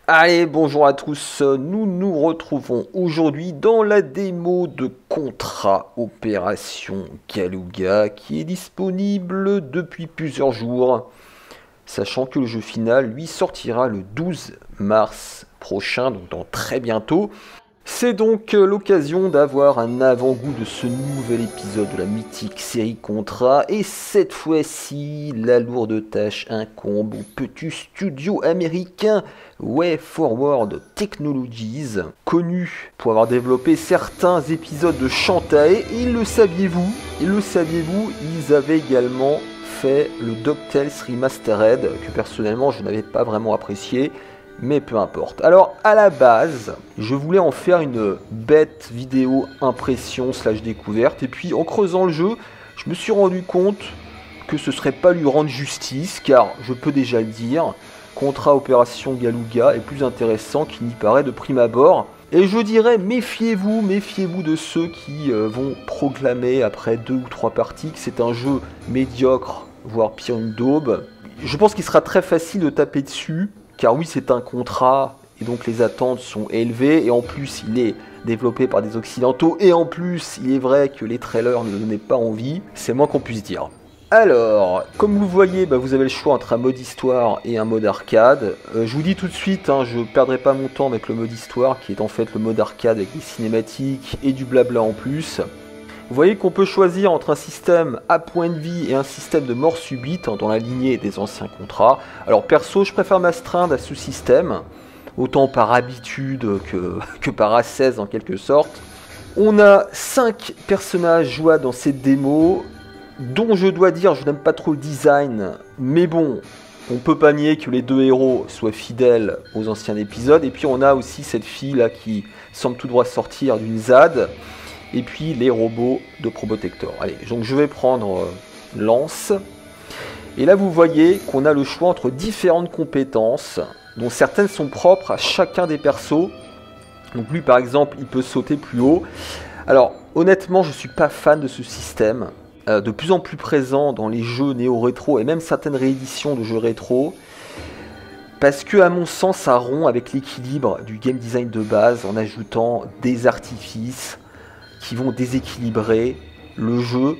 Allez, bonjour à tous, nous nous retrouvons aujourd'hui dans la démo de Contra Opération Galouga qui est disponible depuis plusieurs jours, sachant que le jeu final lui sortira le 12 mars prochain, donc dans très bientôt. C'est donc l'occasion d'avoir un avant-goût de ce nouvel épisode de la mythique série Contra, et cette fois-ci, la lourde tâche incombe au petit studio américain WayForward Technologies, connu pour avoir développé certains épisodes de Shantae, et le saviez-vous, ils avaient également fait le DuckTales Remastered, que personnellement je n'avais pas vraiment apprécié. Mais peu importe. Alors à la base, je voulais en faire une bête vidéo impression / découverte. Et puis en creusant le jeu, je me suis rendu compte que ce serait pas lui rendre justice. Car je peux déjà le dire, Contra Opération Galouga est plus intéressant qu'il n'y paraît de prime abord. Et je dirais méfiez-vous de ceux qui vont proclamer après 2 ou 3 parties que c'est un jeu médiocre, voire pire une daube. Je pense qu'il sera très facile de taper dessus. Car oui, c'est un Contra, et donc les attentes sont élevées, et en plus il est développé par des occidentaux, et en plus il est vrai que les trailers ne donnaient pas envie, c'est moins qu'on puisse dire. Alors, comme vous le voyez, vous avez le choix entre un mode histoire et un mode arcade. Je vous dis tout de suite, je ne perdrai pas mon temps avec le mode histoire, qui est en fait le mode arcade avec des cinématiques et du blabla en plus. Vous voyez qu'on peut choisir entre un système à point de vie et un système de mort subite dans la lignée des anciens Contrats. Alors perso, je préfère m'astreindre à ce système, autant par habitude que par ascèse en quelque sorte. On a 5 personnages jouables dans cette démo, dont je dois dire je n'aime pas trop le design, mais bon, on peut pas nier que les 2 héros soient fidèles aux anciens épisodes. Et puis on a aussi cette fille là qui semble tout droit sortir d'une ZAD. Et puis les robots de Probotector. Allez, donc je vais prendre Lance. Et là vous voyez qu'on a le choix entre différentes compétences, dont certaines sont propres à chacun des persos. Donc lui par exemple, il peut sauter plus haut. Alors honnêtement, je ne suis pas fan de ce système. De plus en plus présent dans les jeux néo-rétro et même certaines rééditions de jeux rétro. Parce que à mon sens, ça rompt avec l'équilibre du game design de base en ajoutant des artifices qui vont déséquilibrer le jeu.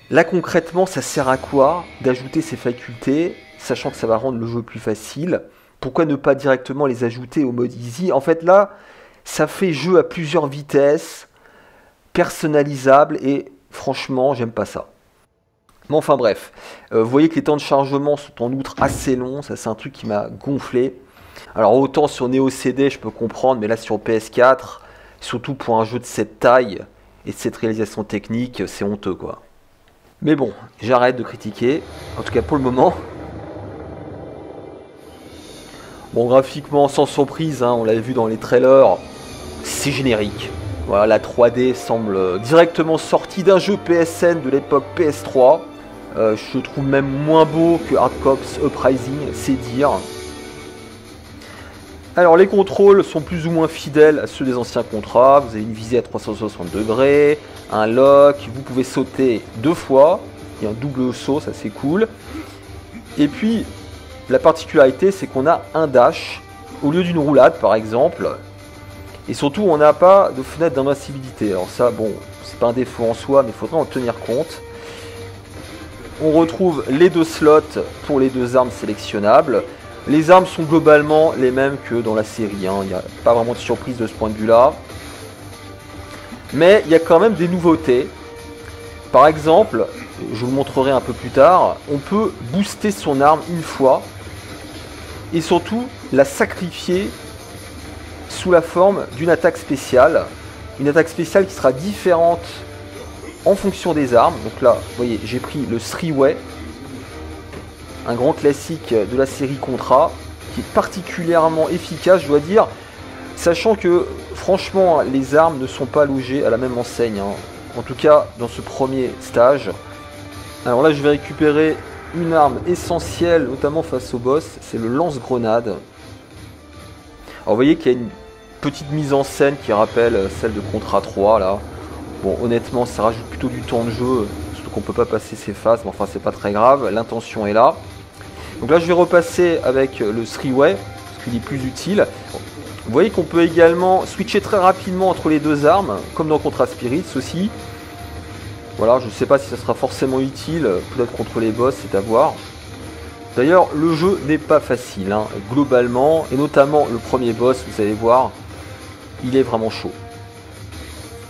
Là concrètement, ça sert à quoi d'ajouter ces facultés, sachant que ça va rendre le jeu plus facile? Pourquoi ne pas directement les ajouter au mode easy? En fait là, ça fait jeu à plusieurs vitesses, personnalisable, et franchement, j'aime pas ça. Mais enfin bref, vous voyez que les temps de chargement sont en outre assez longs, ça c'est un truc qui m'a gonflé. Alors autant sur Neo CD je peux comprendre, mais là sur PS4, surtout pour un jeu de cette taille et de cette réalisation technique, c'est honteux quoi. Mais bon, j'arrête de critiquer, en tout cas pour le moment. Bon, graphiquement, sans surprise, on l'avait vu dans les trailers, c'est générique. Voilà, la 3D semble directement sortie d'un jeu PSN de l'époque PS3. Je trouve même moins beau que Hard Cops Uprising, c'est dire. Alors les contrôles sont plus ou moins fidèles à ceux des anciens Contrats. Vous avez une visée à 360 degrés, un lock, vous pouvez sauter 2 fois. Il y a un double saut, ça c'est cool. Et puis la particularité c'est qu'on a un dash au lieu d'une roulade par exemple. Et surtout on n'a pas de fenêtre d'invincibilité. Alors ça bon, c'est pas un défaut en soi mais il faudra en tenir compte. On retrouve les 2 slots pour les 2 armes sélectionnables. Les armes sont globalement les mêmes que dans la série, il n'y a pas vraiment de surprise de ce point de vue-là. Mais il y a quand même des nouveautés. Par exemple, je vous le montrerai un peu plus tard, on peut booster son arme une fois et surtout la sacrifier sous la forme d'une attaque spéciale. Une attaque spéciale qui sera différente en fonction des armes. Donc là, vous voyez, j'ai pris le Three-Way, un grand classique de la série Contra, qui est particulièrement efficace, je dois dire, sachant que, franchement, les armes ne sont pas logées à la même enseigne, en tout cas, dans ce premier stage. Alors là, je vais récupérer une arme essentielle, notamment face au boss, c'est le lance-grenade. Alors, vous voyez qu'il y a une petite mise en scène qui rappelle celle de Contra 3, là. Bon, honnêtement, ça rajoute plutôt du temps de jeu surtout qu'on peut pas passer ces phases, mais enfin c'est pas très grave, l'intention est là. Donc là je vais repasser avec le 3-way, parce qu'il est plus utile. Vous voyez qu'on peut également switcher très rapidement entre les deux armes, comme dans Contra Spirits aussi. Voilà, je ne sais pas si ça sera forcément utile, peut-être contre les boss, c'est à voir. D'ailleurs, le jeu n'est pas facile, hein, globalement, et notamment le premier boss, vous allez voir, il est vraiment chaud.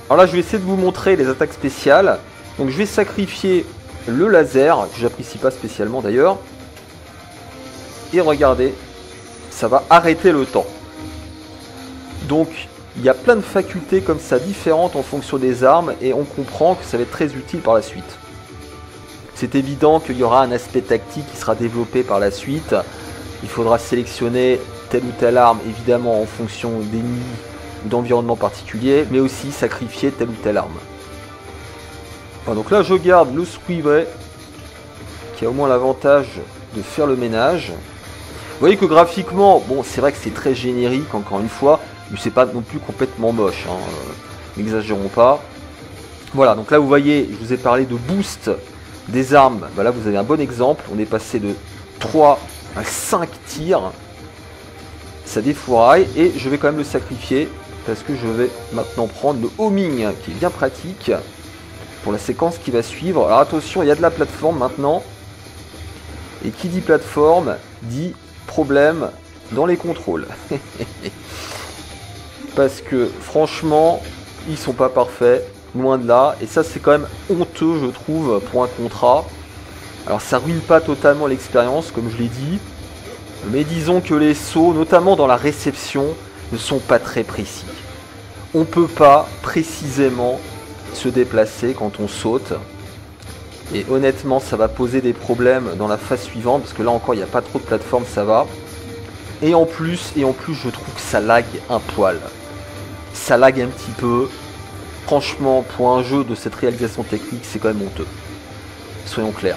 Alors là, je vais essayer de vous montrer les attaques spéciales. Donc je vais sacrifier le laser, que j'apprécie pas spécialement d'ailleurs. Et regardez, ça va arrêter le temps. Donc il y a plein de facultés comme ça différentes en fonction des armes et on comprend que ça va être très utile par la suite. C'est évident qu'il y aura un aspect tactique qui sera développé par la suite. Il faudra sélectionner telle ou telle arme évidemment en fonction d'ennemis ou d'environnement particulier, mais aussi sacrifier telle ou telle arme. Bon, donc là je garde le Squeeway qui a au moins l'avantage de faire le ménage. Vous voyez que graphiquement, bon c'est vrai que c'est très générique encore une fois, mais c'est pas non plus complètement moche, hein. N'exagérons pas. Voilà, donc là vous voyez, je vous ai parlé de boost des armes, bah là vous avez un bon exemple, on est passé de 3 à 5 tirs, ça défouraille, et je vais quand même le sacrifier, parce que je vais maintenant prendre le homing, qui est bien pratique, pour la séquence qui va suivre. Alors attention, il y a de la plateforme maintenant, et qui dit plateforme, dit problème dans les contrôles. Parce que franchement, ils sont pas parfaits. Loin de là, et ça c'est quand même honteux je trouve pour un Contra. Alors ça ruine pas totalement l'expérience comme je l'ai dit, mais disons que les sauts, notamment dans la réception, ne sont pas très précis. On peut pas précisément se déplacer quand on saute, et honnêtement ça va poser des problèmes dans la phase suivante, parce que là encore il n'y a pas trop de plateforme, ça va. Et en plus je trouve que ça lag un poil. Ça lag un petit peu. Franchement, pour un jeu de cette réalisation technique, c'est quand même honteux. Soyons clairs.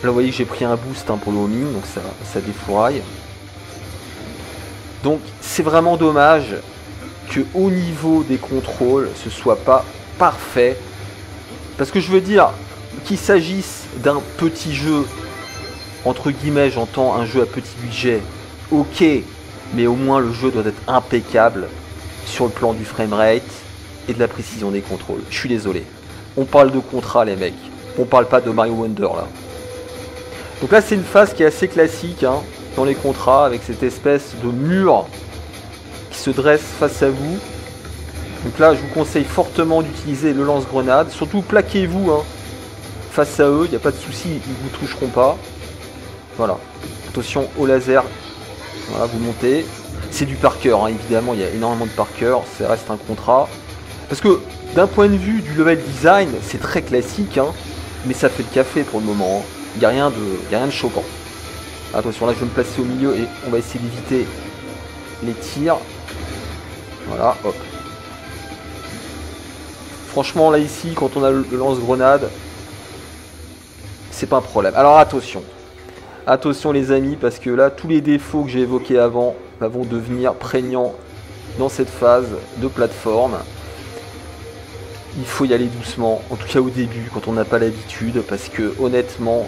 Là, vous voyez que j'ai pris un boost hein, pour le homing, donc ça défouraille. Donc, c'est vraiment dommage que au niveau des contrôles, ce soit pas parfait. Parce que je veux dire, qu'il s'agisse d'un petit jeu, entre guillemets, j'entends un jeu à petit budget, ok, mais au moins le jeu doit être impeccable sur le plan du framerate et de la précision des contrôles. Je suis désolé. On parle de Contra les mecs. On parle pas de Mario Wonder là. Donc là c'est une phase qui est assez classique hein, dans les Contras avec cette espèce de mur qui se dresse face à vous. Donc là je vous conseille fortement d'utiliser le lance-grenade. Surtout plaquez-vous hein, face à eux. Il n'y a pas de souci, ils ne vous toucheront pas. Voilà. Attention au laser. Voilà, vous montez. C'est du par cœur, hein, évidemment, il y a énormément de par cœur, ça reste un Contra. Parce que d'un point de vue du level design, c'est très classique, hein, mais ça fait le café pour le moment. Il n'y a rien de choquant. Attention, là je vais me placer au milieu et on va essayer d'éviter les tirs. Voilà, hop. Franchement, là ici, quand on a le lance-grenade, c'est pas un problème. Alors attention. Attention les amis, parce que là, tous les défauts que j'ai évoqués avant vont devenir prégnants dans cette phase de plateforme. Il faut y aller doucement, en tout cas au début, quand on n'a pas l'habitude, parce que honnêtement,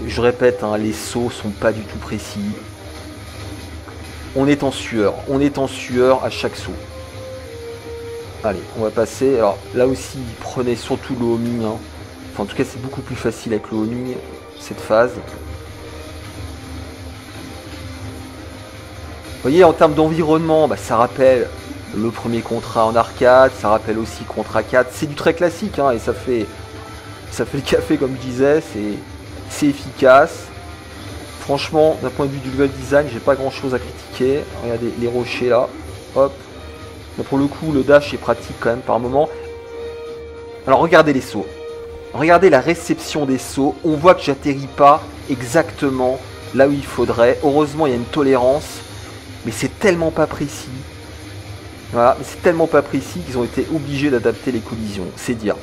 je répète, hein, les sauts sont pas du tout précis. On est en sueur à chaque saut. Allez, on va passer. Alors là aussi, prenez surtout le homing. Hein. Enfin, en tout cas, c'est beaucoup plus facile avec le homing, cette phase. Vous voyez, en termes d'environnement, bah, ça rappelle le premier Contra en arcade, ça rappelle aussi Contra 4. C'est du très classique, hein, et ça fait le café comme je disais, c'est efficace. Franchement, d'un point de vue du level design, j'ai pas grand chose à critiquer. Regardez les rochers là, hop. Mais pour le coup, le dash est pratique quand même par moment. Alors regardez les sauts. Regardez la réception des sauts. On voit que j'atterris pas exactement là où il faudrait. Heureusement, il y a une tolérance. Mais c'est tellement pas précis. Voilà, c'est tellement pas précis qu'ils ont été obligés d'adapter les collisions. C'est dire.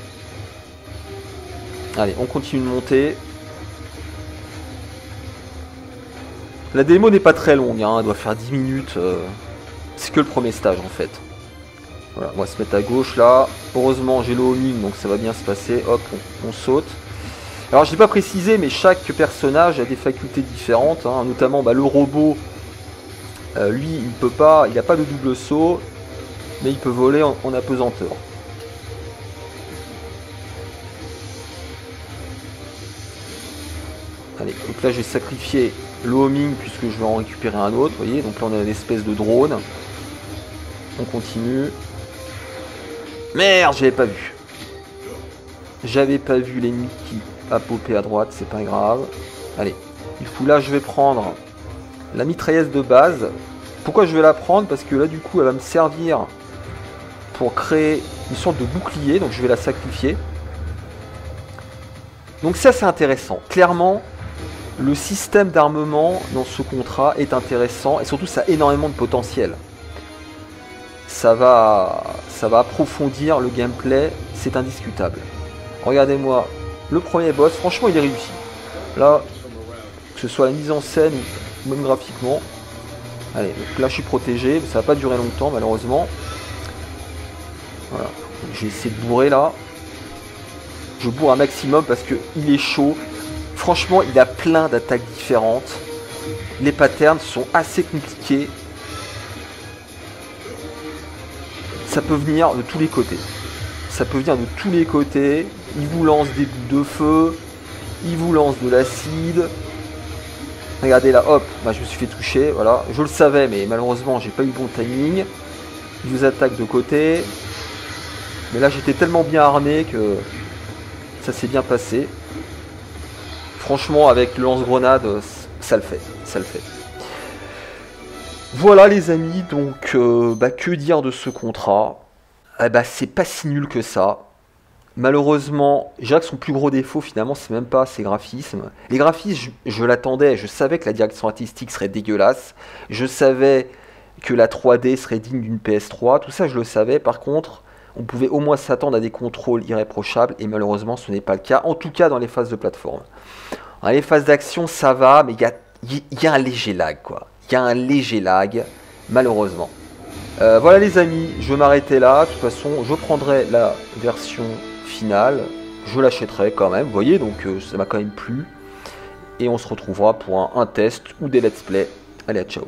Allez, on continue de monter. La démo n'est pas très longue, hein, elle doit faire 10 minutes. C'est que le premier stage en fait. Voilà, on va se mettre à gauche là. Heureusement j'ai le homing donc ça va bien se passer. Hop, on saute. Alors je n'ai pas précisé mais chaque personnage a des facultés différentes, hein, notamment le robot. Lui il peut pas, il n'a pas de double saut, mais il peut voler en apesanteur. Allez, donc là je vais sacrifier le homing puisque je vais en récupérer un autre, vous voyez, donc là on a une espèce de drone. On continue. Merde, j'avais pas vu. J'avais pas vu l'ennemi qui a popé à droite, c'est pas grave. Allez, du coup là je vais prendre la mitrailleuse de base. Pourquoi je vais la prendre? Parce que là du coup elle va me servir pour créer une sorte de bouclier, donc je vais la sacrifier. Donc ça c'est intéressant. Clairement, le système d'armement dans ce contrat est intéressant et surtout ça a énormément de potentiel. Ça va approfondir le gameplay, c'est indiscutable. Regardez-moi le premier boss, franchement il est réussi. Là, que ce soit la mise en scène ou même graphiquement. Allez, donc là je suis protégé, ça va pas durer longtemps malheureusement. Voilà, j'ai essayé de bourrer là. Je bourre un maximum parce que il est chaud. Franchement, il a plein d'attaques différentes. Les patterns sont assez compliqués. Ça peut venir de tous les côtés. Ça peut venir de tous les côtés. Il vous lance des boules de feu. Il vous lance de l'acide. Regardez là, hop, je me suis fait toucher. Voilà, je le savais, mais malheureusement, j'ai pas eu le bon timing. Il vous attaque de côté. Mais là, j'étais tellement bien armé que ça s'est bien passé. Franchement, avec le lance-grenade, ça le fait. Ça le fait. Voilà les amis, donc que dire de ce contrat? C'est pas si nul que ça. Malheureusement, je dirais que son plus gros défaut finalement c'est même pas ses graphismes. Les graphismes, je l'attendais, je savais que la direction artistique serait dégueulasse. Je savais que la 3D serait digne d'une PS3, tout ça je le savais. Par contre, on pouvait au moins s'attendre à des contrôles irréprochables et malheureusement ce n'est pas le cas, en tout cas dans les phases de plateforme. Dans les phases d'action ça va, mais il y a un léger lag quoi. Il y a un léger lag, malheureusement. Voilà les amis, je vais m'arrêter là. De toute façon, je prendrai la version finale. Je l'achèterai quand même, vous voyez, donc ça m'a quand même plu. Et on se retrouvera pour un test ou des let's play. Allez, ciao.